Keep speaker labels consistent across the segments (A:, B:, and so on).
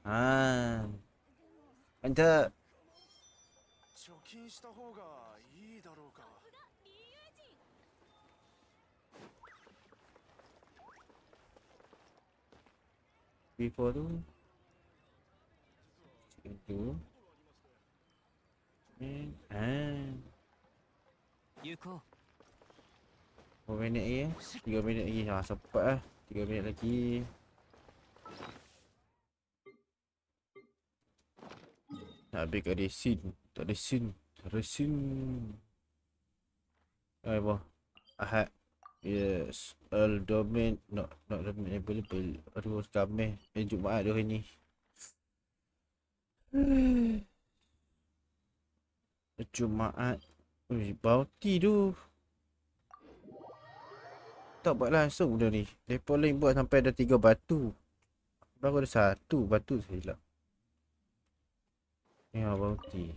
A: Ah. Mantap. Before tu. Itu. Berapa minit lagi 3 minit lagi. Sempat lah. 3 minit lagi. Nak habis kat resin. Tak ada sin. Resin. Apa? Ahad. Yes. Domain. Not domain available. Aduh, sekameh. Jumaat tu hari ni. Jumaat. Bounty tu. Tak buat langsung benda ni. Mereka lain buat sampai ada 3 batu. Baru ada 1 batu saya hilap. Ya, bounty.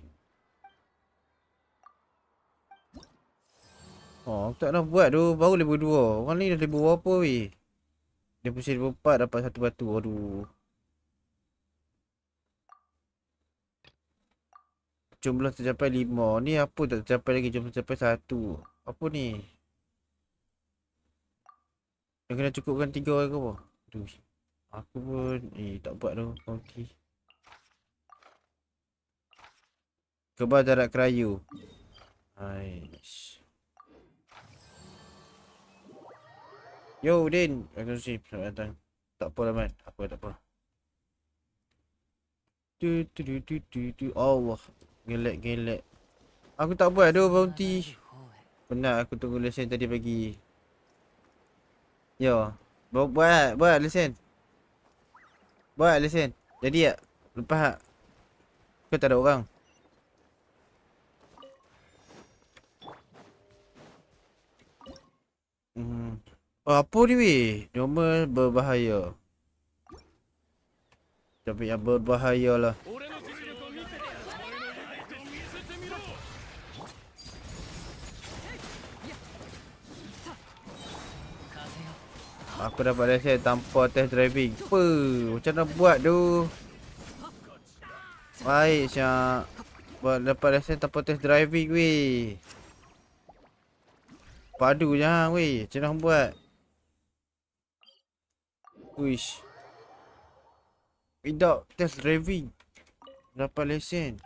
A: Oh, aku tak nak buat tu. Baru level 2. Orang ni dah level berapa weh? Dia pusing level 4 dapat 1 batu. Aduh. Jumlah tercapai 5. Ni apa tak tercapai lagi? Jumlah tercapai 1. Apa ni? Yang kena cukupkan 3 orang ke apa? Aduh. Aku pun tak buat tu. Bounty. Kebal darat kerayu. Aish. Yo Din. Aku sini selamat datang. Tak apa lah man. Tak apa. Allah. Gelek. Aku tak buat tu bounty. Penat aku tunggu lesen tadi pagi. Yo. Buat lesen. Buat lesen. Jadi tak? Lepas tak? Kau tak ada orang? Oh, apa ni weh? Normal berbahaya. Tapi yang berbahaya lah. Aku dapat lesen tanpa test driving. Apa? Macam mana buat tu? Baik Syak. Dapat lesen tanpa test driving weh. Padu jangan weh. Macam mana buat? Wish. Without test driving. Dapat lesen.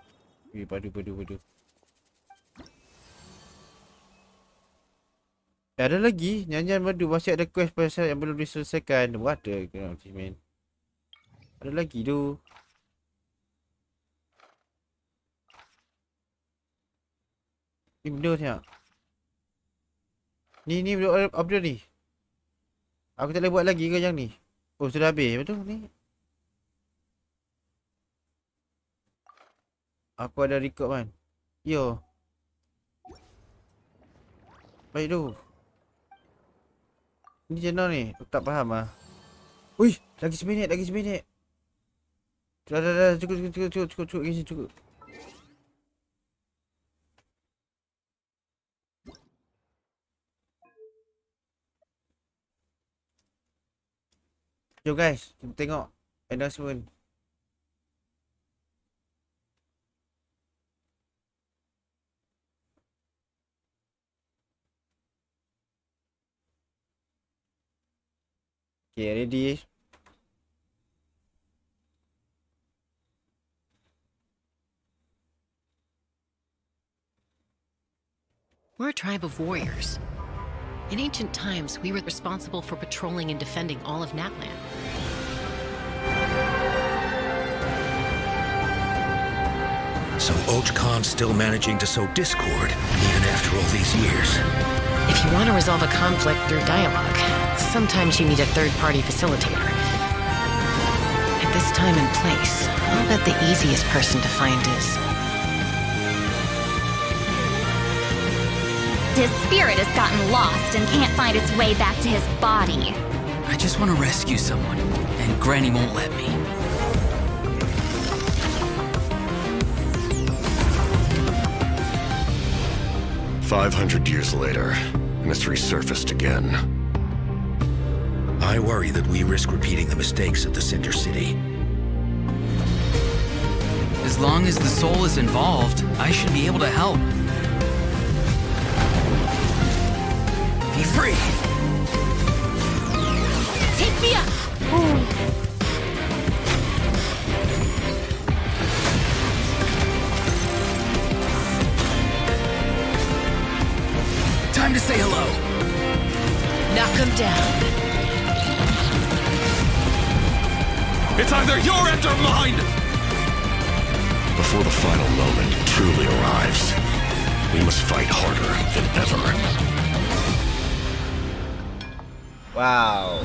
A: Weh, padu. Ada lagi. Nyanyian madu. Masih ada quest pasal yang belum diselesaikan. What the man. Ada lagi tu. Ni benda Syak. Ni apa ni? Aku tak boleh buat lagi ke yang ni? Oh, sudah habis. Betul ni? Aku ada record kan? Yo. Baik tu. Ni channel ni. Aku tak faham lah. Ui, lagi seminit. Dah. Cukup. Genshin cukup. Jom guys, kita tengok announcement. Okay, ready?
B: We're a tribe of warriors. In ancient times, we were responsible for patrolling and defending all of Natlan.
C: So Oj Khan's still managing to sow discord, even after all these years.
B: If you want to resolve a conflict through dialogue, sometimes you need a third-party facilitator. At this time and place, I'll bet the easiest person to find is...
D: His spirit has gotten lost and can't find its way back to his body.
E: I just want to rescue someone, and Granny won't let me.
F: "500 years later, and it's resurfaced again.
C: I worry that we risk repeating the mistakes of the Cinder City.
E: As long as the soul is involved, I should be able to help. Be free!
D: Take me up!
E: Time to say hello!
B: Knock him down.
C: It's either your end or mine!
F: Before the final moment truly arrives, we must fight harder than ever.
A: Wow.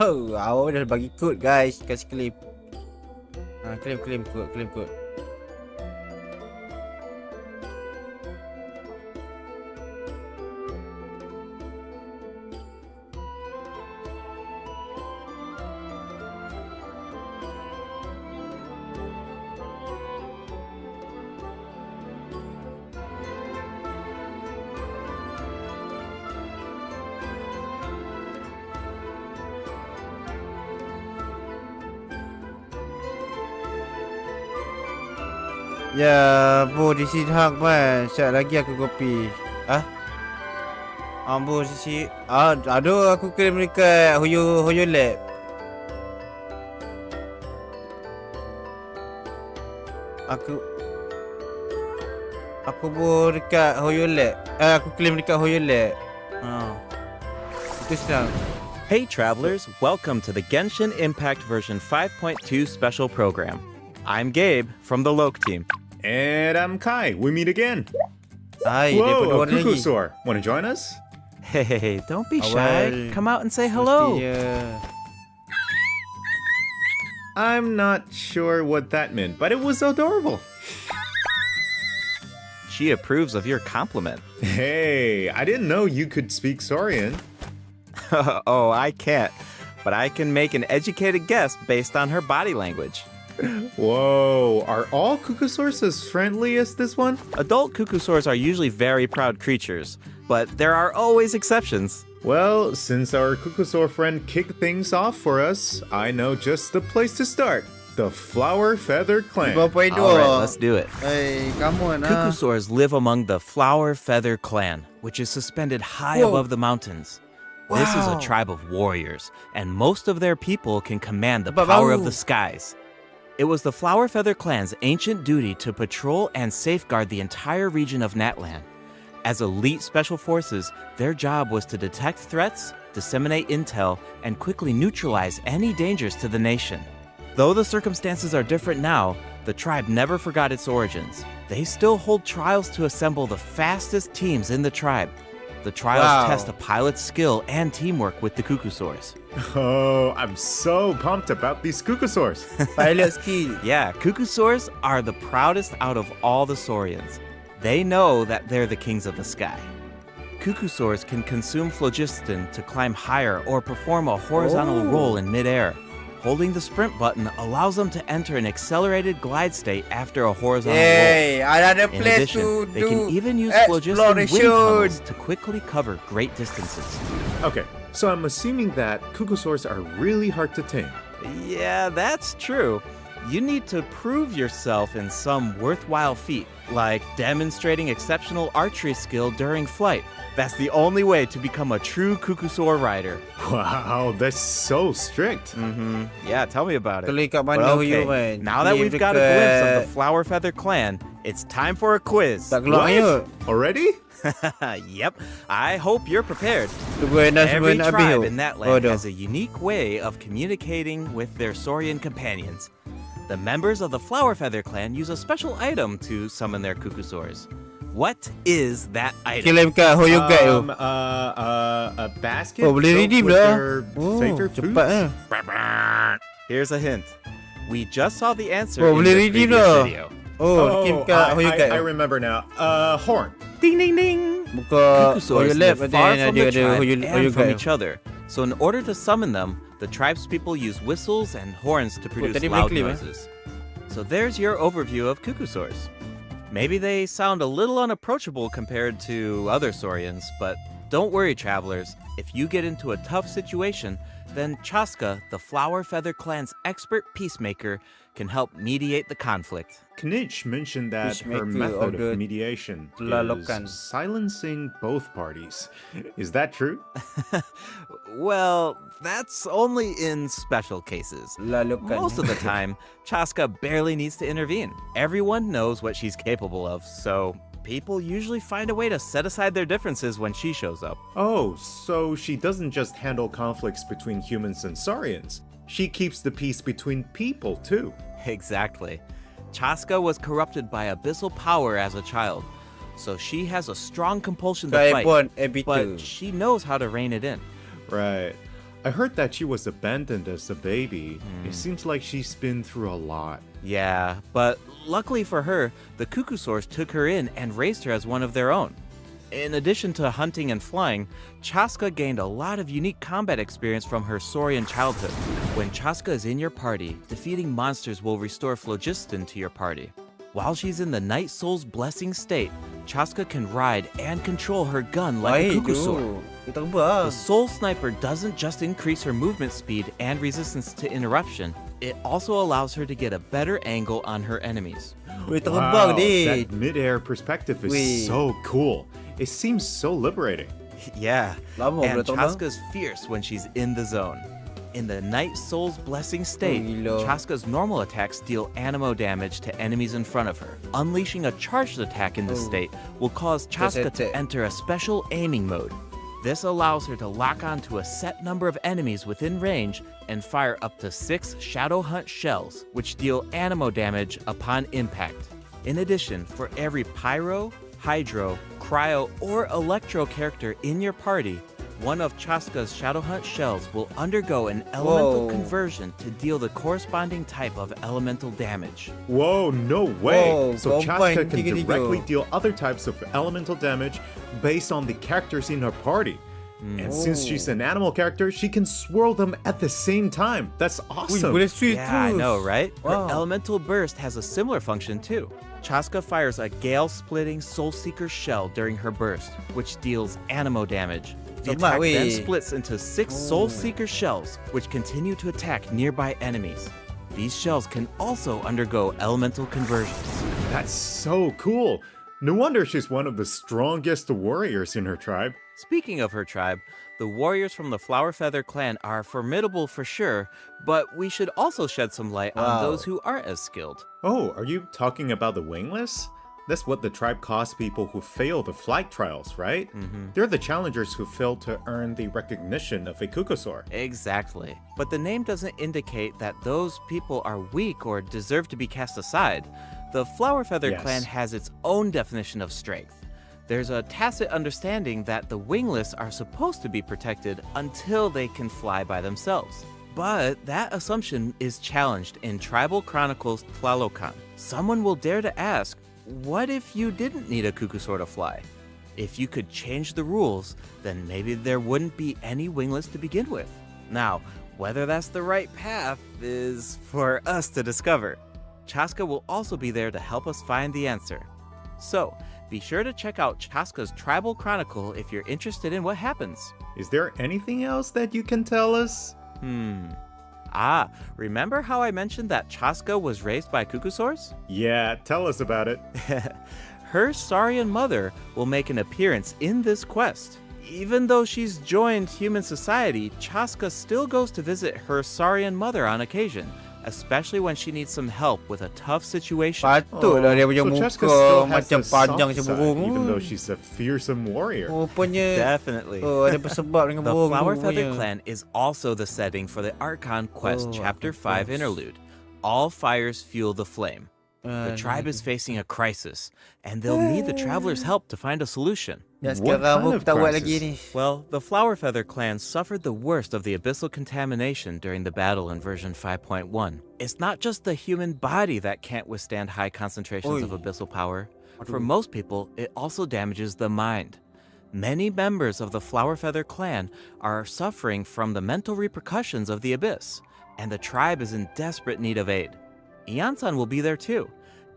A: Oh, awak dah bagi kod guys. Kasih claim. Claim kod. Ya, bu di sini hak man. Sekejap lagi aku kopi. Bu di sini. Aduh, aku kirim dekat Hoyo Lab. Aku bu dekat Hoyo Lab. Aku claim dekat Hoyo Lab. Itu senang.
G: Hey travelers, welcome to the Genshin Impact version 5.2 special program. I'm Gabe from the Loke team.
H: And I'm Kai. We meet again.
A: Hai,
H: Whoa, a
A: daripada
H: cuckoo
A: lagi.
H: soar. Want to join us?
G: Hey, don't be
A: Awal
G: shy. Come out and say hello.
A: Mestinya.
H: I'm not sure what that meant, but it was adorable.
G: She approves of your compliment.
H: Hey, I didn't know you could speak Saurian.
G: Oh, I can't. But I can make an educated guess based on her body language.
H: Whoa, are all cuckoosaurs as friendly as this one?
G: Adult cuckoosaurs are usually very proud creatures, but there are always exceptions.
H: Well, since our cuckoosaur friend kicked things off for us, I know just the place to start. The Flower Feather Clan.
A: 5.2.
G: All right, let's do it.
A: Hey, come on.
G: Cuckoosaurs live among the Flower Feather Clan, which is suspended high
A: Whoa.
G: above the mountains. This is a
A: Wow.
G: tribe of warriors, and most of their people can command the
A: But
G: power
A: wow.
G: of the skies. It was the Flower Feather Clan's ancient duty to patrol and safeguard the entire region of Natlan. As elite special forces, their job was to detect threats, disseminate intel, and quickly neutralize any dangers to the nation. Though the circumstances are different now, the tribe never forgot its origins. They still hold trials to assemble the fastest teams in the tribe. The trials
A: Wow.
G: test a pilot's skill and teamwork with the cuckoosaurs.
H: Oh, I'm so pumped about these cuckoosaurs.
A: Pilot skill.
G: Yeah, cuckoosaurs are the proudest out of all the saurians. They know that they're the kings of the sky. Cuckoosaurs can consume phlogiston to climb higher or perform a horizontal roll in midair. Holding the sprint button allows them to enter an accelerated glide state after a horizontal
A: Yay, another
G: roll. In
A: place
G: addition,
A: to
G: they
A: do
G: can even use phlogiston wind
A: exploration.
G: tunnels to quickly cover great distances.
H: Okay, so I'm assuming that cuckoosaurs are really hard to tame.
G: Yeah, that's true. You need to prove yourself in some worthwhile feat, like demonstrating exceptional archery skill during flight. That's the only way to become a true cuckoosaur rider.
H: Wow, that's so strict.
G: Yeah, tell me about it.
A: Kalau kat mana
G: Well,
A: Hoyo
G: okay,
A: man?
G: now that
A: Claim
G: we've got a glimpse of
A: dekat-
G: the Flower Feather Clan, it's time for a quiz.
A: Tak keluar ayat.
H: Already?
G: Yep, I hope you're prepared.
A: Tunggu dah semua
G: Every
A: nak habis.
G: tribe
A: tu.
G: in that
A: Oh,
G: land
A: dah.
G: has a unique way of communicating with their saurian companions. The members of the Flower Feather Clan use a special item to summon their cuckoosaurs. What is that item?
A: Claim kat Hoyo Guide tu.
H: A basket.
A: Oh, boleh
H: filled
A: redeem
H: with
A: dah.
H: their
A: Oh,
H: favorite
A: cepat
H: foods.
G: Here's a hint. We just saw the answer
A: Oh,
G: in
A: boleh
G: the
A: redeem
G: previous
A: dah.
G: video.
A: Oh, claim kat Hoyo Guide
H: I
A: tu.
H: remember now. Horn.
G: Ding ding ding!
A: Buka Hoyo
G: Cuckoosaurs
A: Lab
G: live
A: nanti
G: far
A: ada
G: from the tribe
A: Hoyo
G: and from
A: Guide
G: each
A: tu.
G: other. So in order to summon them, the tribe's people use whistles and horns to produce
A: tadi
G: loud
A: boleh claim,
G: noises. So there's your overview of cuckoosaurs. Maybe they sound a little unapproachable compared to other saurians, but don't worry, travelers. If you get into a tough situation, then Chaska, the Flower Feather Clan's expert peacemaker, can help mediate the conflict.
H: Knitch mentioned that her
A: Peacemaker
H: method
A: of the
H: of mediation
A: Tlalocan.
H: is silencing both parties. Is that true?
G: Well, that's only in special cases.
A: Lalukan.
G: Most of the time, Chaska barely needs to intervene. Everyone knows what she's capable of, so people usually find a way to set aside their differences when she shows up.
H: Oh, so she doesn't just handle conflicts between humans and Saurians. She keeps the peace between people, too.
G: Exactly. Chaska was corrupted by abyssal power as a child, so she has a strong compulsion to
A: Kaya
G: fight,
A: pun, Ebi
G: but
A: tu.
G: she knows how to rein it in.
H: Right. I heard that she was abandoned as a baby. It seems like she's been through a lot.
G: Yeah, but luckily for her, the Cuckoosaurs took her in and raised her as one of their own. In addition to hunting and flying, Chaska gained a lot of unique combat experience from her Saurian childhood. When Chaska is in your party, defeating monsters will restore phlogiston to your party. While she's in the Night Soul's blessing state, Chaska can ride and control her gun like a
A: Baik
G: Cuckoosaur.
A: tu. Kita ubah.
G: The Soul Sniper doesn't just increase her movement speed and resistance to interruption, it also allows her to get a better angle on her enemies.
A: Weh,
H: Wow,
A: terbang dia.
H: that mid-air perspective is
A: Weh.
H: so cool. It seems so liberating.
G: Yeah,
A: Lama
G: and
A: boleh terbang.
G: Chaska's fierce when she's in the zone. In the Night Soul's blessing state,
A: gila.
G: Chaska's normal attacks deal animo damage to enemies in front of her. Unleashing a charged attack in this state will cause Chaska to enter a special aiming mode. This allows her to lock onto a set number of enemies within range and fire up to 6 Shadow Hunt shells, which deal animo damage upon impact. In addition, for every Pyro, Hydro, Cryo, or Electro character in your party, one of Chaska's Shadow Hunt shells will undergo an elemental
A: Whoa.
G: conversion to deal the corresponding type of elemental damage.
H: Whoa, no way!
A: Whoa,
H: So Chaska
A: combine
H: can
A: tiga-tiga.
H: directly deal other types of elemental damage based on the characters in her party. And since she's an animal character, she can swirl them at the same time. That's
A: Ui,
H: awesome!
A: boleh switch
G: Yeah, I
A: terus.
G: know, right?
A: Wow.
G: Her elemental burst has a similar function too. Chaska fires a gale-splitting Soul Seeker shell during her burst, which deals animo damage. The
A: Cepat,
G: attack then
A: weh.
G: splits into 6 Soul Seeker shells, which continue to attack nearby enemies. These shells can also undergo elemental conversions.
H: That's so cool! No wonder she's one of the strongest warriors in her tribe.
G: Speaking of her tribe, the warriors from the Flower Feather clan are formidable for sure, but we should also shed some light on
A: Wow.
G: those who aren't as skilled.
H: Oh, are you talking about the wingless? That's what the tribe calls people who fail the flight trials, right? They're the challengers who fail to earn the recognition of a Cuckoosaur.
G: Exactly. But the name doesn't indicate that those people are weak or deserve to be cast aside. The Flower Feather
H: Yes.
G: clan has its own definition of strength. There's a tacit understanding that the wingless are supposed to be protected until they can fly by themselves. But that assumption is challenged in Tribal Chronicles Tlalocan. Someone will dare to ask, what if you didn't need a Cuckoosaur to fly? If you could change the rules, then maybe there wouldn't be any wingless to begin with. Now, whether that's the right path is for us to discover. Chaska will also be there to help us find the answer. So, be sure to check out Chaska's Tribal Chronicle if you're interested in what happens.
H: Is there anything else that you can tell us?
G: Remember how I mentioned that Chaska was raised by Cuckoosaurs?
H: Yeah, tell us about it.
G: Her Saurian mother will make an appearance in this quest. Even though she's joined human society, Chaska still goes to visit her Saurian mother on occasion, especially when she needs some help with a tough situation.
A: Patutlah dia punya
H: so
A: muka
H: Chaska still has
A: macam
H: a soft
A: panjang macam
H: side,
A: burung.
H: even though she's a fearsome warrior.
A: Rupanya
G: Definitely.
A: ada sebab dengan
G: The
A: burung
G: Flower
A: tu
G: Feather
A: punya.
G: Clan is also the setting for the Archon Quest
A: Oh,
G: Chapter
A: of
G: 5
A: course.
G: interlude. All fires fuel the flame. The tribe is facing a crisis, and they'll need the traveler's help to find a solution.
A: Ya,
H: What
A: sekarang
H: kind
A: aku
H: of
A: tak buat
H: crisis?
A: lagi ni.
G: Well, the Flower Feather clan suffered the worst of the abyssal contamination during the battle in version 5.1. It's not just the human body that can't withstand high concentrations of
A: Oi.
G: abyssal power. For most people, it also damages the mind. Many members of the Flower Feather clan are suffering from the mental repercussions of the abyss, and the tribe is in desperate need of aid. Iansan will be there too.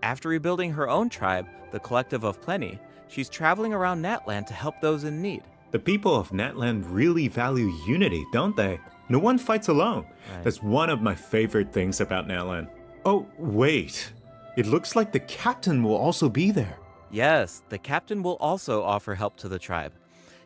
G: After rebuilding her own tribe, the Collective of Plenty, she's traveling around Natland to help those in need.
H: The people of Natland really value unity, don't they? No one fights alone.
G: Right.
H: That's one of my favorite things about Natlan. Oh, wait. It looks like the captain will also be there.
G: Yes, the captain will also offer help to the tribe.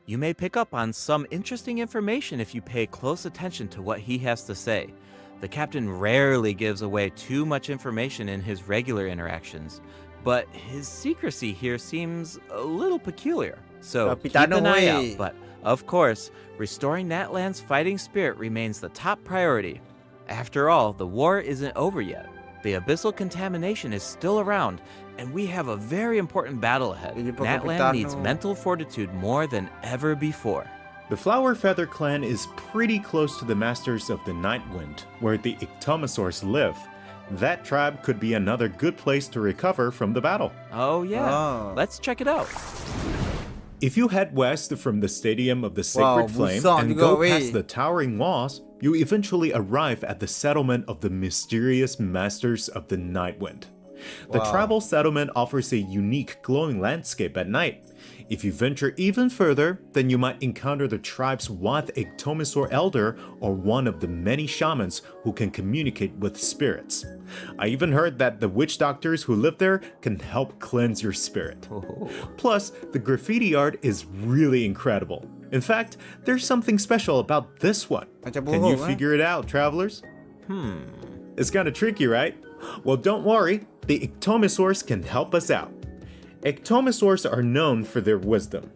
G: You may pick up on some interesting information if you pay close attention to what he has to say. The captain rarely gives away too much information in his regular interactions, but his secrecy here seems a little peculiar. So keep
A: Capitano,
G: an eye
A: wey.
G: out, but of course, restoring Natlan's fighting spirit remains the top priority. After all, the war isn't over yet. The abyssal contamination is still around, and we have a very important battle ahead.
A: Ini pa
G: Natlan
A: Capitano.
G: needs mental fortitude more than ever before.
H: The Flower Feather clan is pretty close to the Masters of the Night Wind, where the Ictomosaurs live. That tribe could be another good place to recover from the battle.
G: Oh yeah,
A: Ah.
G: let's check it out.
H: If you head west from the Stadium of the Sacred
A: Wow,
H: Flame
A: busang
H: and
A: juga,
H: go
A: weh.
H: past the towering walls, you eventually arrive at the settlement of the mysterious Masters of the Night Wind. The
A: Wow.
H: tribal settlement offers a unique glowing landscape at night. If you venture even further, then you might encounter the tribe's Wath Ictomosaur elder or one of the many shamans who can communicate with spirits. I even heard that the witch doctors who live there can help cleanse your spirit. Plus, the graffiti art is really incredible. In fact, there's something special about this one.
A: Macam
H: Can you
A: bohong,
H: figure it out, travelers? It's kind of tricky, right? Well, don't worry. The Ictomosaurs can help us out. Ictomosaurs are known for their wisdom.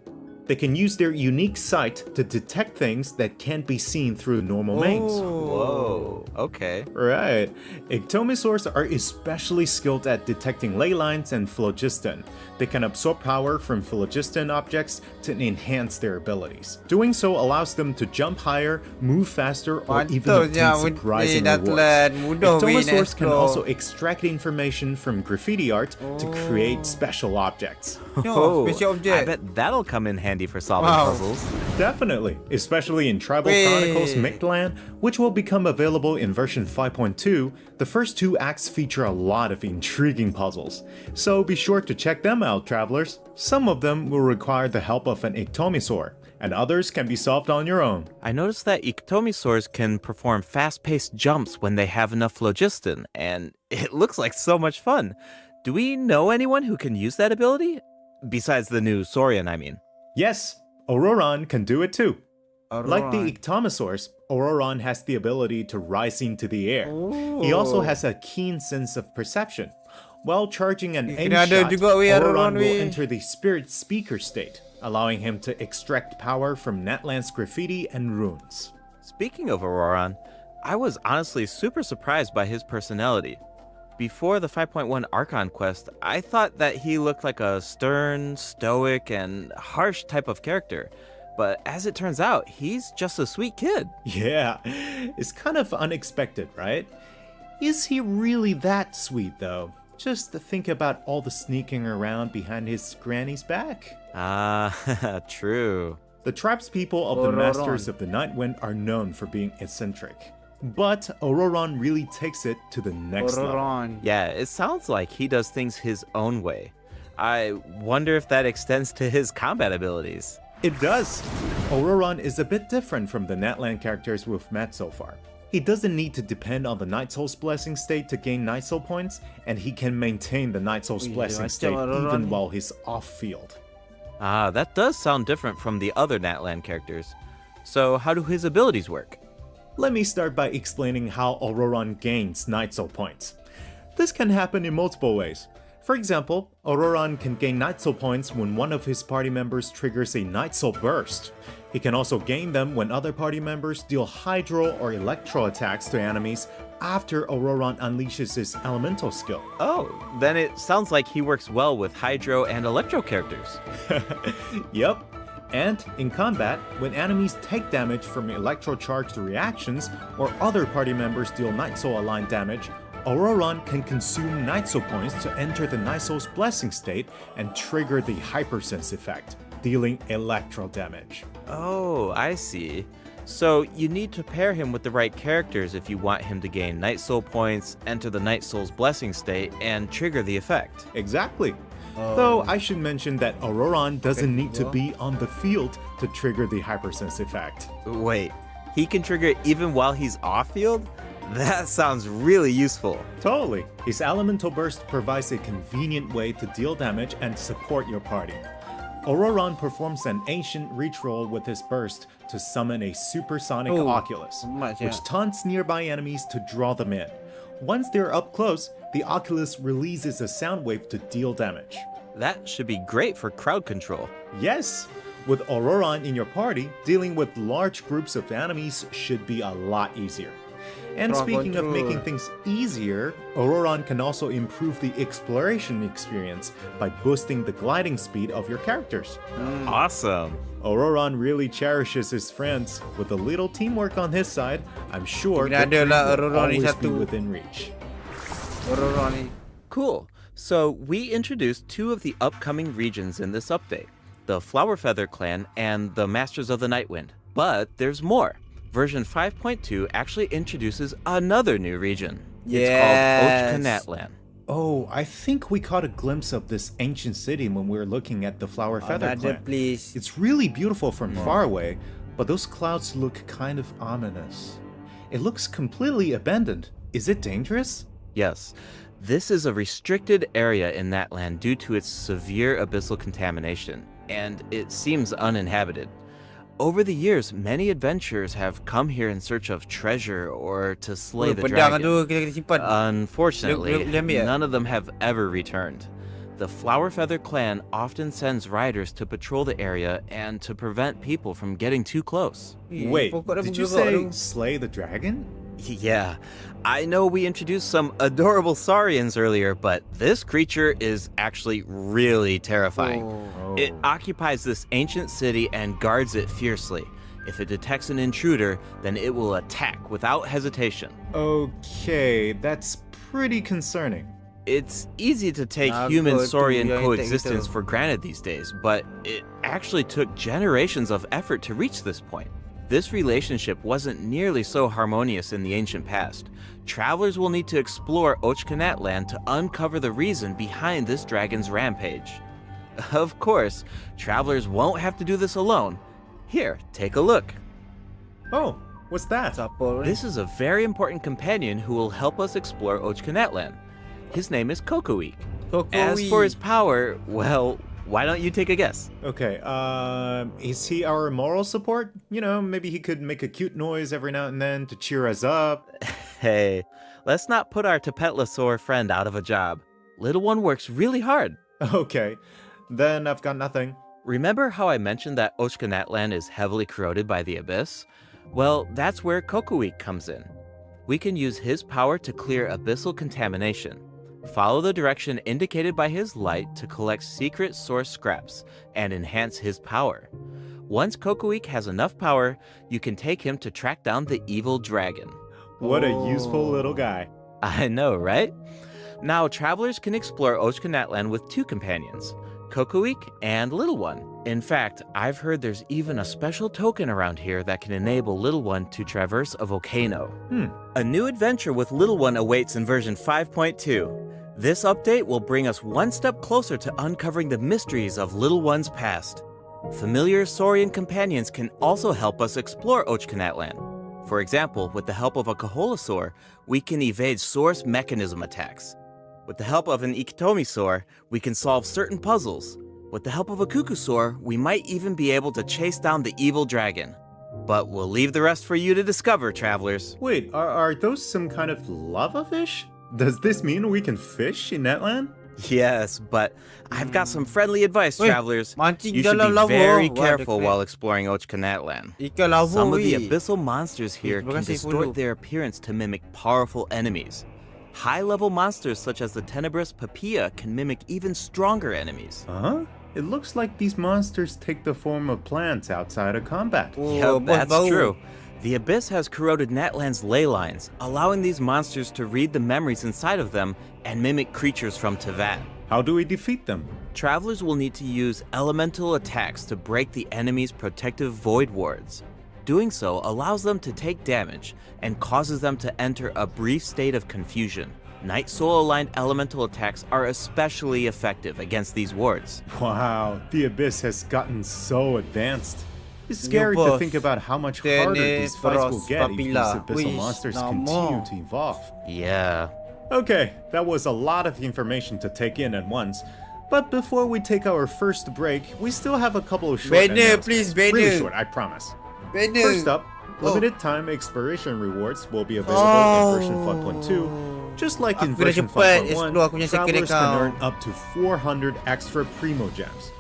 H: They can use their unique sight to detect things that can't be seen through normal means.
G: Whoa, okay.
H: Right. Ictomosaurs are especially skilled at detecting ley lines and phlogiston. They can absorb power from phlogiston objects to enhance their abilities. Doing so allows them to jump higher, move faster, or even
A: Patutnya
H: obtain surprising
A: Natlan
H: rewards.
A: mudah weh nak
H: Ictomosaurs can
A: explore.
H: also extract information from graffiti art to create special objects.
A: Yo, special
G: I
A: object.
G: bet that'll come in handy for solving
A: Wow.
G: puzzles.
H: Definitely, especially in Tribal
A: Wait.
H: Chronicles Mictlan, which will become available in version 5.2. The first two acts feature a lot of intriguing puzzles, so be sure to check them out, travelers. Some of them will require the help of an Ictomosaur, and others can be solved on your own.
G: I noticed that Ictomosaurs can perform fast-paced jumps when they have enough phlogiston, and it looks like so much fun. Do we know anyone who can use that ability? Besides the new Saurian, I mean.
H: Yes, Auroron can do it too. Like the
A: Alright.
H: Ictomosaurs, Auroron has the ability to rise into the air. He also has a keen sense of perception. While charging an aim
A: kena ada
H: shot,
A: juga weh
H: Auroron
A: Auroron
H: will
A: weh.
H: enter the spirit speaker state, allowing him to extract power from Natlan's graffiti and runes.
G: Speaking of Auroron, I was honestly super surprised by his personality. Before the 5.1 Archon quest, I thought that he looked like a stern, stoic, and harsh type of character. But as it turns out, he's just a sweet kid.
H: Yeah, it's kind of unexpected, right? Is he really that sweet though? Just to think about all the sneaking around behind his granny's back.
G: Ah, true.
H: The tribespeople of the
A: Auroron.
H: Masters of the Night Wind are known for being eccentric. But Auroron really takes it to the next level.
A: Auroron.
G: Yeah, it sounds like he does things his own way. I wonder if that extends to his combat abilities.
H: It does. Auroron is a bit different from the Natlan characters we've met so far. He doesn't need to depend on the Night Soul's Blessing state to gain Night Soul points, and he can maintain the Night Soul's
A: Ui,
H: Blessing
A: macam
H: state
A: Auroron
H: even
A: ni.
H: while he's off-field.
G: Ah, that does sound different from the other Natlan characters. So how do his abilities work?
H: Let me start by explaining how Auroron gains Night Soul points. This can happen in multiple ways. For example, Auroron can gain Night Soul points when one of his party members triggers a Night Soul burst. He can also gain them when other party members deal Hydro or Electro attacks to enemies after Auroron unleashes his elemental skill.
G: Oh, then it sounds like he works well with Hydro and Electro characters.
H: Yep. And in combat, when enemies take damage from electro-charged reactions or other party members deal Night Soul aligned damage, Auroron can consume Night Soul points to enter the Night Soul's Blessing state and trigger the Hypersense effect, dealing electro damage.
G: Oh, I see. So you need to pair him with the right characters if you want him to gain Night Soul points, enter the Night Soul's Blessing state, and trigger the effect.
H: Exactly. Though I should mention that Auroron doesn't need to be on the field to trigger the Hypersense effect.
G: Wait, He can trigger it even while he's off-field? That sounds really useful.
H: Totally. His elemental burst provides a convenient way to deal damage and support your party. Auroron performs an ancient reach roll with his burst to summon a supersonic
A: Oh,
H: Oculus,
A: much,
H: which
A: yeah.
H: taunts nearby enemies to draw them in. Once they're up close, the Oculus releases a sound wave to deal damage.
G: That should be great for crowd control.
H: Yes! With Auroron in your party, dealing with large groups of enemies should be a lot easier. And
A: Crowd
H: speaking of
A: control.
H: making things easier, Auroron can also improve the exploration experience by boosting the gliding speed of your characters.
G: Awesome.
H: Auroron really cherishes his friends. With a little teamwork on his side, I'm sure
A: Kena ada
H: victory
A: lah
H: will
A: Auroron ni
H: always be
A: satu.
H: within reach.
A: Orang ni.
G: Cool. So we introduced two of the upcoming regions in this update, the Flower Feather Clan and the Masters of the Nightwind. But there's more. Version 5.2 actually introduces another new region. It's called Ochkanatlan.
H: Oh, I think we caught a glimpse of this ancient city when we were looking at the Flower Feather
A: Another
H: Clan.
A: place.
H: It's really beautiful from far away, but those clouds look kind of ominous. It looks completely abandoned. Is it dangerous?
G: Yes, this is a restricted area in that land due to its severe abyssal contamination, and it seems uninhabited. Over the years, many adventurers have come here in search of treasure or to slay the
A: Pedang
G: dragon.
A: tu kita kena simpan.
G: Unfortunately,
A: Boleh ambil tak?
G: none of them have ever returned. The Flower Feather Clan often sends riders to patrol the area and to prevent people from getting too close.
H: Wait,
A: pokok dah
H: did you
A: bergerak
H: say
A: tu.
H: slay the dragon?
G: Yeah, I know we introduced some adorable saurians earlier, but this creature is actually really terrifying.
A: Oh.
G: It occupies this ancient city and guards it fiercely. If it detects an intruder, then it will attack without hesitation.
H: Okay, that's pretty concerning.
G: It's easy to take
A: Aku
G: human-saurian
A: tu yang
G: coexistence
A: gitu.
G: for granted these days, but it actually took generations of effort to reach this point. This relationship wasn't nearly so harmonious in the ancient past. Travelers will need to explore Ochkanatlan to uncover the reason behind this dragon's rampage. Of course, travelers won't have to do this alone. Here, take a look.
H: Oh, what's that?
A: Siapa ni?
G: This is a very important companion who will help us explore Ochkanatlan. His name is Kokoweek. As for his power, well, why don't you take a guess?
H: Okay, is he our moral support? You know, maybe he could make a cute noise every now and then to cheer us up.
G: Hey, let's not put our Tapetlosaur friend out of a job. Little one works really hard.
H: Okay, then I've got nothing.
G: Remember how I mentioned that Ochkanatlan is heavily corroded by the abyss? Well, that's where Kokoweek comes in. We can use his power to clear abyssal contamination. Follow the direction indicated by his light to collect secret source scraps and enhance his power. Once Kokoweek has enough power, you can take him to track down the evil dragon.
H: What a useful little guy.
G: I know, right? Now, travelers can explore Ochkanatlan with two companions, Kokoweek and Little One. In fact, I've heard there's even a special token around here that can enable Little One to traverse a volcano. A new adventure with Little One awaits in version 5.2. This update will bring us one step closer to uncovering the mysteries of Little One's past. Familiar saurian companions can also help us explore Ochkanatlan. For example, with the help of a Kaholasaur, we can evade source mechanism attacks. With the help of an Ikitomisaur, we can solve certain puzzles. With the help of a Kukusaur, we might even be able to chase down the evil dragon. But we'll leave the rest for you to discover, travelers.
H: Wait, are those some kind of lava fish? Does this mean we can fish in Natlan?
G: Yes, but I've got some friendly advice,
A: Weh,
G: travelers.
A: mancing
G: You should
A: dalam
G: be
A: lava.
G: very
A: Wah,
G: careful
A: dekat.
G: while exploring Ochkanatlan.
A: Ikan lava
G: Some of the
A: weh.
G: abyssal monsters here
A: terima
G: can
A: kasih,
G: distort
A: Pulu.
G: their appearance to mimic powerful enemies. High-level monsters such as the tenebrous Papilla can mimic even stronger enemies.
H: Huh? It looks like these monsters take the form of plants outside of combat.
A: Oh,
G: Yep, that's
A: bau.
G: true. The Abyss has corroded Natlan's ley lines, allowing these monsters to read the memories inside of them and mimic creatures from Tevat.
H: How do we defeat them?
G: Travelers will need to use elemental attacks to break the enemy's protective void wards. Doing so allows them to take damage and causes them to enter a brief state of confusion. Night Soul aligned elemental attacks are especially effective against these wards.
H: Wow, the Abyss has gotten so advanced. It's scary to
A: boss.
H: think about how much harder these fights will
A: Tenebros
H: get if these
A: Papilla.
H: abyssal
A: Wish,
H: monsters
A: nama.
H: continue to evolve.
G: Yeah.
H: Okay, that was a lot of information to take in at once. But before we take our first break, we still have a couple of short
A: Banner,
H: announcements.
A: please,
H: Really
A: banner.
H: short, I promise.
A: Banner.
H: First up,
A: Oh.
H: limited time exploration rewards will be available in version 5.2. Just like in
A: Aku dah
H: version
A: cepat
H: 5.1,
A: explore aku punya second
H: travelers can
A: account.
H: earn up to 400 extra Primo Gems.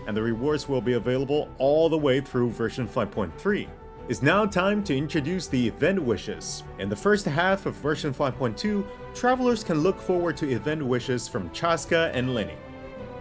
H: And the rewards will be available all the way through version 5.3. It's now time to introduce the event wishes. In the first half of version 5.2, travelers can look forward to event wishes from Chaska and Lenny.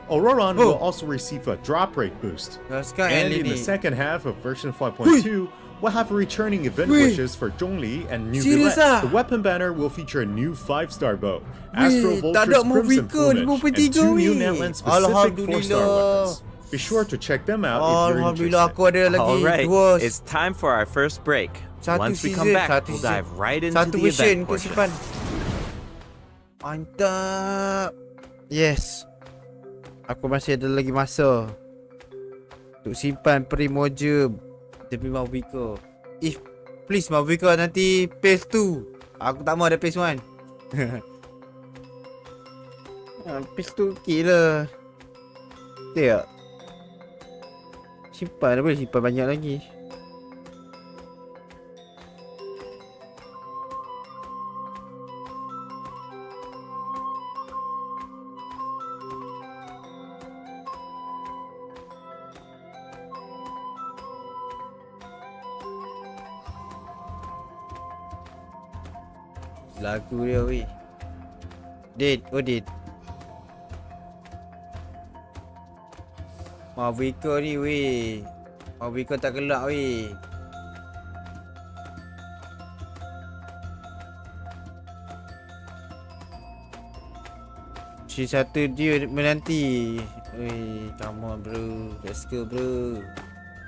H: Auroron will also receive a drop rate boost.
A: Chaska
H: And
A: and
H: in the
A: Lenny.
H: second half of version 5.2, we'll have returning event wishes for Zhongli and New
A: Serious
H: Villette.
A: ah?
H: The weapon banner will feature a new 5-star bow, Astro
A: tak
H: Vulture's
A: ada mau
H: Crimson
A: Vika,
H: Plumage,
A: 53
H: and 2 new
A: weh.
H: Netland specific 4-star
A: Alhamdulillah.
H: weapons. Be sure to check them out if you're
A: Alhamdulillah
H: interested.
A: aku ada lagi
G: All right,
A: dua.
G: it's time for our first break.
A: Satu
G: Once we come
A: season,
G: back,
A: satu
G: we'll
A: season.
G: dive right into
A: Satu
G: the
A: version
G: event
A: kau
G: portion.
A: simpan. Mantap. Yes. Aku masih ada lagi masa untuk simpan Primoge demi Malvika. If please Malvika nanti phase 2. Aku tak mau ada phase 1. Phase 2 okey lah. Betul tak? Simpan, boleh simpan banyak lagi. Lagu dia weh. Dit, oh dit. Mavika ni weh. Mavika tak gelak weh. Si satu dia menanti. Weh, come on bro. Let's go bro.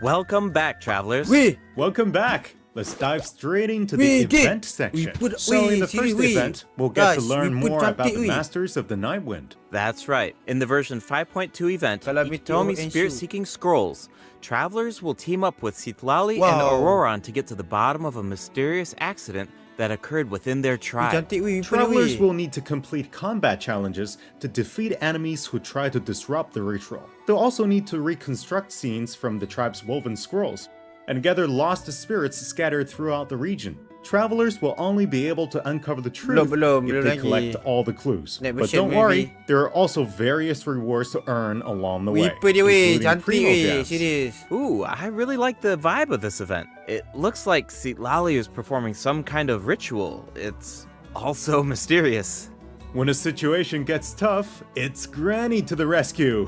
G: Welcome back, travelers.
A: Weh,
H: Welcome back! Let's dive straight into
A: Wait,
H: the
A: Dick.
H: event section.
A: We put-
H: So in
A: wait,
H: the first
A: wait.
H: event, we'll get to
A: Guys,
H: learn
A: we put
H: more about
A: something,
H: the
A: wait.
H: Masters of the Nightwind.
G: That's right. In the version 5.2 event,
A: Calamity
G: Hitomi
A: and
G: Spirit
A: Shoot.
G: Seeking Scrolls, travelers will team up with Citlali and
A: Wow.
G: Auroron to get to the bottom of a mysterious accident that occurred within their tribe.
A: cantik weh. Punya
H: Travelers
A: weh.
H: will need to complete combat challenges to defeat enemies who try to disrupt the ritual. They'll also need to reconstruct scenes from the tribe's woven scrolls and gather lost spirits scattered throughout the region. Travelers will only be able to uncover the truth
A: Belum
H: if they
A: lagi.
H: collect all the clues.
A: Next
H: But
A: version
H: don't worry,
A: maybe.
H: there are also various rewards to earn along the way,
A: Weeper dia weh.
H: including
A: Cantik
H: Primo
A: weh.
H: Gems.
A: Serius.
G: Ooh, I really like the vibe of this event. It looks like Citlali is performing some kind of ritual. It's also mysterious.
H: When a situation gets tough, it's Granny to the rescue.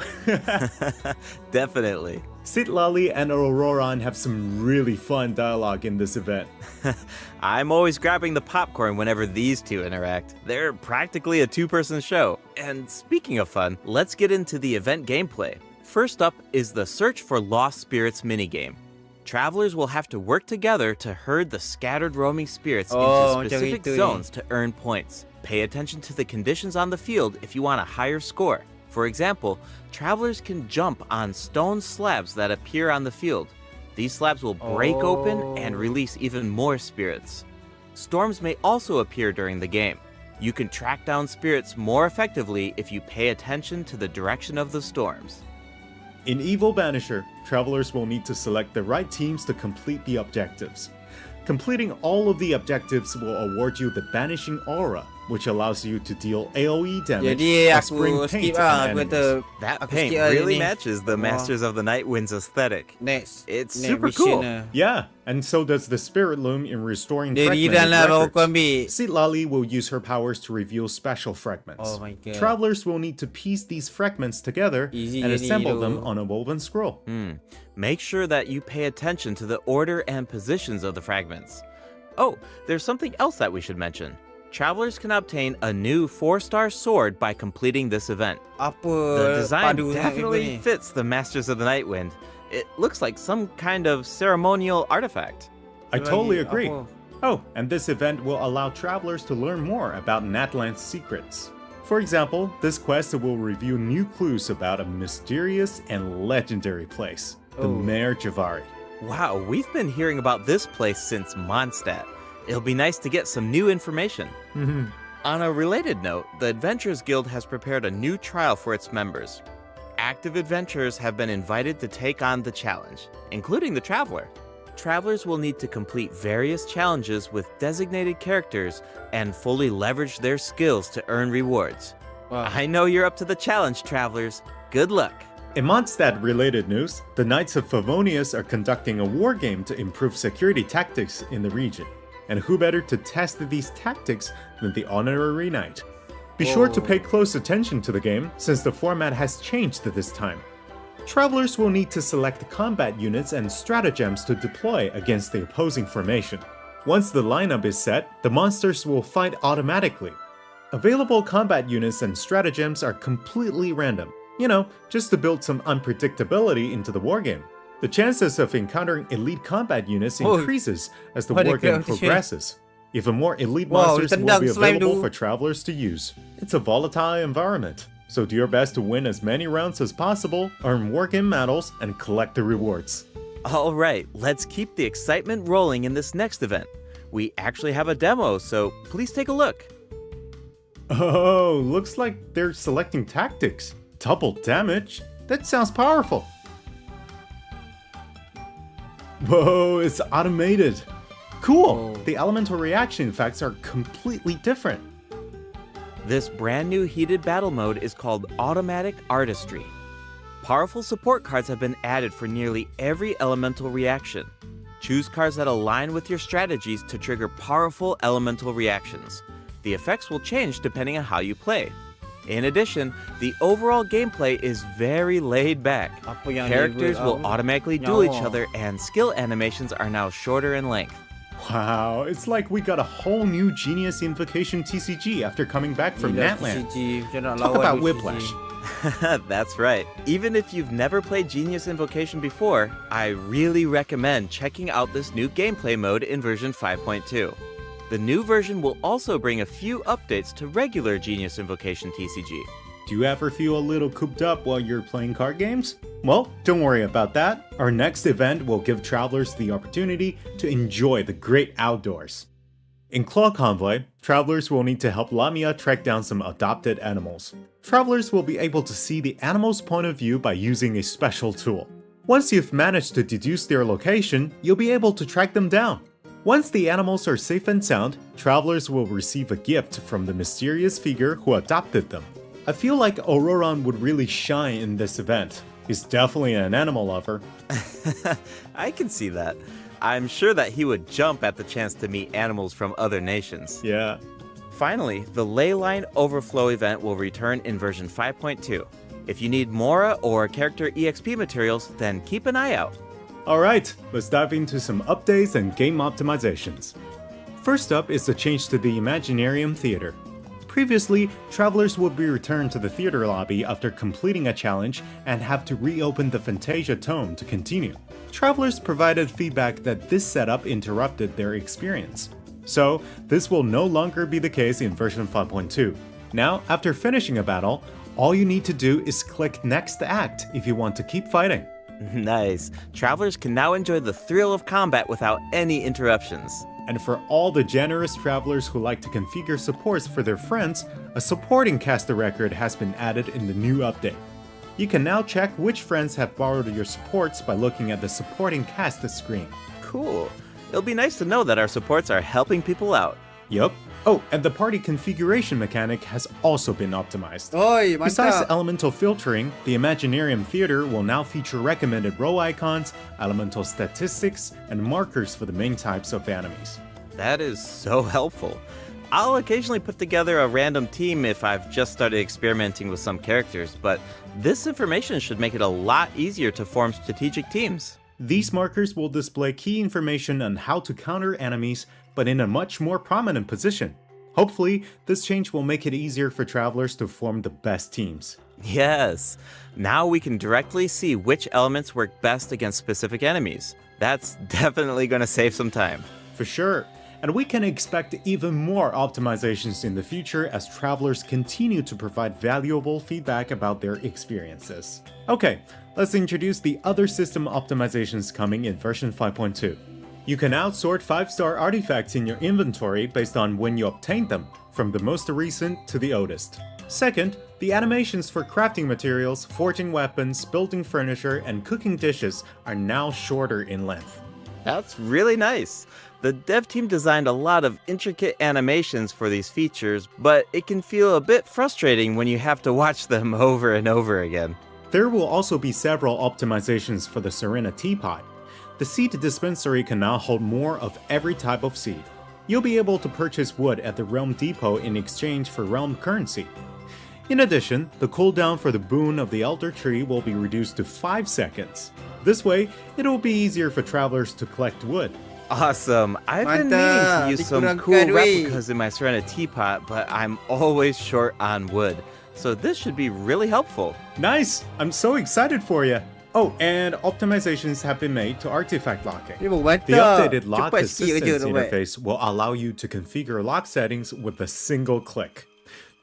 G: Definitely.
H: Citlali and Auroron have some really fun dialogue in this event.
G: I'm always grabbing the popcorn whenever these two interact. They're practically a two-person show. And speaking of fun, let's get into the event gameplay. First up is the Search for Lost Spirits minigame. Travelers will have to work together to herd the scattered roaming spirits
A: Oh,
G: into
A: macam
G: specific
A: itu ni.
G: zones to earn points. Pay attention to the conditions on the field if you want a higher score. For example, travelers can jump on stone slabs that appear on the field. These slabs will break open and release even more spirits. Storms may also appear during the game. You can track down spirits more effectively if you pay attention to the direction of the storms.
H: In Evil Banisher, travelers will need to select the right teams to complete the objectives. Completing all of the objectives will award you the Banishing Aura, which allows you to deal AoE damage
A: Jadi
H: or
A: aku
H: spring paint
A: skip lah.
H: on
A: Aku kata
H: enemies.
G: That
A: aku
G: paint
A: skip lah
G: really
A: ni.
G: matches the Masters of the Nightwind's aesthetic.
A: Next.
G: It's
A: next
G: super
A: mission
G: cool.
A: lah.
H: Yeah, and so does the Spirit Loom in restoring
A: Dia
H: fragmented
A: riran lah baru aku
H: records.
A: ambil.
H: Citlali will use her powers to reveal special fragments.
A: Oh my God.
H: Travelers will need to piece these fragments together
A: Easy
H: and
A: je ni,
H: assemble them
A: Hiro.
H: on a woven scroll.
G: Make sure that you pay attention to the order and positions of the fragments. Oh, there's something else that we should mention. Travelers can obtain a new 4-star sword by completing this event.
A: Apa
G: The design
A: padu sangat
G: definitely
A: ni?
G: fits the Masters of the Nightwind. It looks like some kind of ceremonial artifact.
H: I totally
A: Lagi
H: agree.
A: apa?
H: Oh, and this event will allow travelers to learn more about Natland's secrets. For example, this quest will reveal new clues about a mysterious and legendary place, the
A: Oh.
H: Mare Javari.
G: Wow, we've been hearing about this place since Mondstadt. It'll be nice to get some new information. On a related note, the Adventurers Guild has prepared a new trial for its members. Active adventurers have been invited to take on the challenge, including the Traveler. Travelers will need to complete various challenges with designated characters and fully leverage their skills to earn rewards.
A: Wow.
G: I know you're up to the challenge, Travelers. Good luck.
H: In Mondstadt-related news, the Knights of Favonius are conducting a war game to improve security tactics in the region. And who better to test these tactics than the Honorary Knight? Be sure to pay close attention to the game, since the format has changed this time. Travelers will need to select combat units and stratagems to deploy against the opposing formation. Once the lineup is set, the monsters will fight automatically. Available combat units and stratagems are completely random. You know, just to build some unpredictability into the wargame. The chances of encountering elite combat units increases as the wargame progresses. Even more elite monsters will be available for travelers to use. It's a volatile environment, so do your best to win as many rounds as possible, earn wargame medals, and collect the rewards.
G: Alright, let's keep the excitement rolling in this next event. We actually have a demo, so please take a look.
H: Oh, looks like they're selecting tactics. Double damage? That sounds powerful. Whoa, it's automated. Cool! The elemental reaction effects are completely different.
G: This brand new heated battle mode is called Automatic Artistry. Powerful support cards have been added for nearly every elemental reaction. Choose cards that align with your strategies to trigger powerful elemental reactions. The effects will change depending on how you play. In addition, the overall gameplay is very laid back. Characters will automatically duel each other and skill animations are now shorter in length.
H: Wow, it's like we got a whole new Genius Invocation TCG after coming back from Natland. Talk about whiplash.
G: That's right. Even if you've never played Genius Invocation before, I really recommend checking out this new gameplay mode in version 5.2. The new version will also bring a few updates to regular Genius Invocation TCG.
H: Do you ever feel a little cooped up while you're playing card games? Well, don't worry about that. Our next event will give travelers the opportunity to enjoy the great outdoors. In Claw Convoy, travelers will need to help Lamia track down some adopted animals. Travelers will be able to see the animal's point of view by using a special tool. Once you've managed to deduce their location, you'll be able to track them down. Once the animals are safe and sound, travelers will receive a gift from the mysterious figure who adopted them. I feel like Auroran would really shine in this event. He's definitely an animal lover.
G: I can see that. I'm sure that he would jump at the chance to meet animals from other nations.
H: Yeah.
G: Finally, the Leyline Overflow event will return in version 5.2. If you need Mora or character EXP materials, then keep an eye out.
H: Alright, let's dive into some updates and game optimizations. First up is the change to the Imaginarium Theater. Previously, travelers would be returned to the theater lobby after completing a challenge and have to reopen the Fantasia Tome to continue. Travelers provided feedback that this setup interrupted their experience. So, this will no longer be the case in version 5.2. Now, after finishing a battle, all you need to do is click Next Act if you want to keep fighting.
G: Nice. Travelers can now enjoy the thrill of combat without any interruptions.
H: And for all the generous travelers who like to configure supports for their friends, a supporting caster record has been added in the new update. You can now check which friends have borrowed your supports by looking at the supporting cast screen.
G: Cool. It'll be nice to know that our supports are helping people out.
H: Yup. Oh, and the party configuration mechanic has also been optimized.
A: Oi,
H: Besides
A: mantap.
H: elemental filtering, the Imaginarium Theater will now feature recommended row icons, elemental statistics, and markers for the main types of enemies.
G: That is so helpful. I'll occasionally put together a random team if I've just started experimenting with some characters, but this information should make it a lot easier to form strategic teams.
H: These markers will display key information on how to counter enemies, but in a much more prominent position. Hopefully, this change will make it easier for travelers to form the best teams.
G: Yes! Now we can directly see which elements work best against specific enemies. That's definitely going to save some time.
H: For sure. And we can expect even more optimizations in the future as travelers continue to provide valuable feedback about their experiences. Okay, let's introduce the other system optimizations coming in version 5.2. You can now sort 5-star artifacts in your inventory based on when you obtained them, from the most recent to the oldest. Second, the animations for crafting materials, forging weapons, building furniture, and cooking dishes are now shorter in length.
G: That's really nice. The dev team designed a lot of intricate animations for these features, but it can feel a bit frustrating when you have to watch them over and over again.
H: There will also be several optimizations for the Serena teapot. The seed dispensary can now hold more of every type of seed. You'll be able to purchase wood at the Realm Depot in exchange for Realm currency. In addition, the cooldown for the boon of the Elder Tree will be reduced to 5 seconds. This way, it will be easier for travelers to collect wood.
G: Awesome. I've been meaning to use some cool replicas in my Serena teapot, but I'm always short on wood. So this should be really helpful.
H: Nice! I'm so excited for you! Oh, and optimizations have been made to artifact locking. The updated lock assistance interface will allow you to configure lock settings with a single click.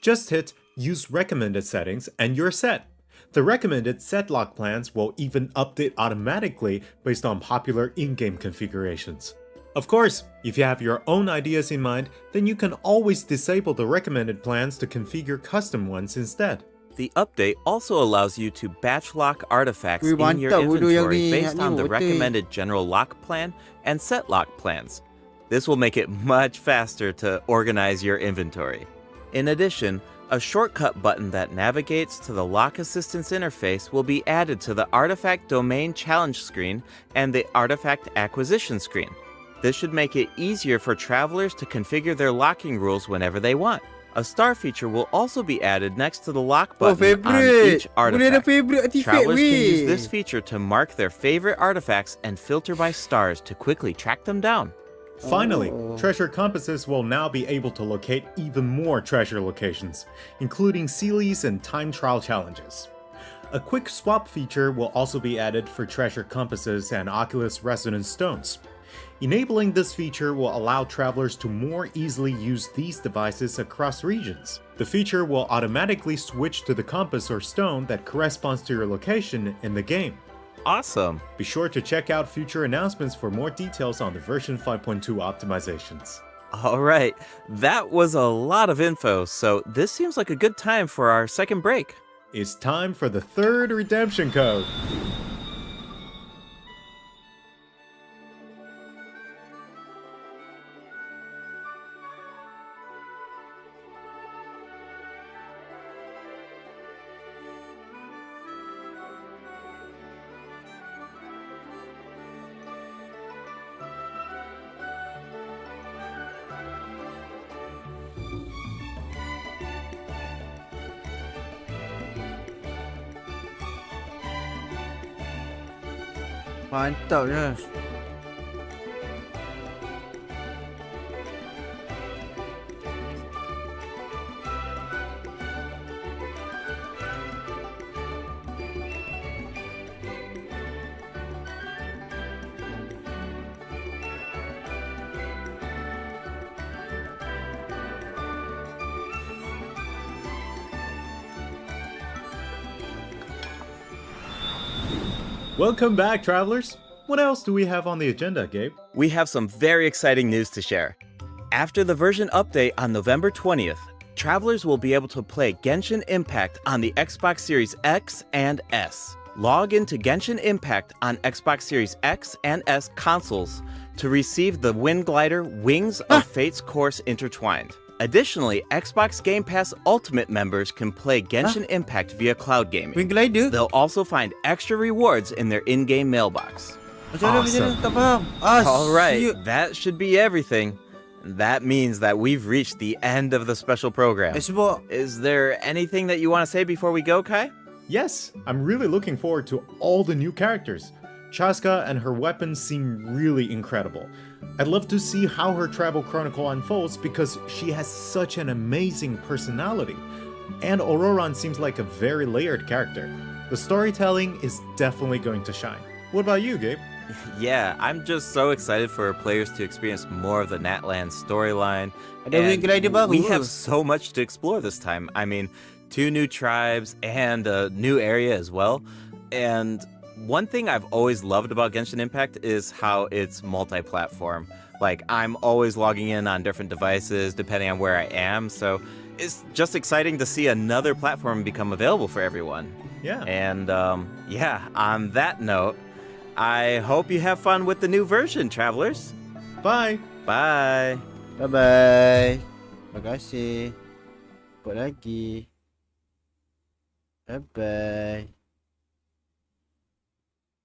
H: Just hit Use Recommended Settings and you're set. The recommended set lock plans will even update automatically based on popular in-game configurations. Of course, if you have your own ideas in mind, then you can always disable the recommended plans to configure custom ones instead.
G: The update also allows you to batch lock artifacts in your inventory based on the recommended general lock plan and set lock plans. This will make it much faster to organize your inventory. In addition, a shortcut button that navigates to the lock assistance interface will be added to the Artifact Domain Challenge screen and the Artifact Acquisition screen. This should make it easier for travelers to configure their locking rules whenever they want. A star feature will also be added next to the lock button on each artifact. Travelers can use this feature to mark their favorite artifacts and filter by stars to quickly track them down.
H: Finally, treasure compasses will now be able to locate even more treasure locations, including Sealies and time trial challenges. A quick swap feature will also be added for treasure compasses and Oculus Resonance stones. Enabling this feature will allow travelers to more easily use these devices across regions. The feature will automatically switch to the compass or stone that corresponds to your location in the game.
G: Awesome.
H: Be sure to check out future announcements for more details on the version 5.2 optimizations.
G: Alright, that was a lot of info, so this seems like a good time for our second break.
H: It's time for the third redemption code.
A: Mantapnya.
H: Welcome back, travelers! What else do we have on the agenda, Gabe?
G: We have some very exciting news to share. After the version update on November 20th, travelers will be able to play Genshin Impact on the Xbox Series X and S. Log into Genshin Impact on Xbox Series X and S consoles to receive the Wind Glider Wings of Fate's Course Intertwined. Additionally, Xbox Game Pass Ultimate members can play Genshin Impact via cloud gaming.
A: Wind Glider?
G: They'll also find extra rewards in their in-game mailbox.
H: Awesome.
A: Tak faham.
G: Alright, that should be everything. That means that we've reached the end of the special program.
A: Sebab
G: Is there anything that you want to say before we go, Kai?
H: Yes, I'm really looking forward to all the new characters. Chaska and her weapons seem really incredible. I'd love to see how her travel chronicle unfolds because she has such an amazing personality. And Auroran seems like a very layered character. The storytelling is definitely going to shine. What about you, Gabe?
G: Yeah, I'm just so excited for players to experience more of the Natland storyline.
A: Ada
G: And
A: wing glider baru.
G: we have so much to explore this time. I mean, 2 new tribes and a new area as well. And one thing I've always loved about Genshin Impact is how it's multi-platform. Like, I'm always logging in on different devices depending on where I am, so it's just exciting to see another platform become available for everyone.
H: Yeah.
G: And yeah, on that note, I hope you have fun with the new version, travelers.
H: Bye.
G: Bye.
A: Bye-bye. Terima kasih. Jumpa lagi. Bye-bye.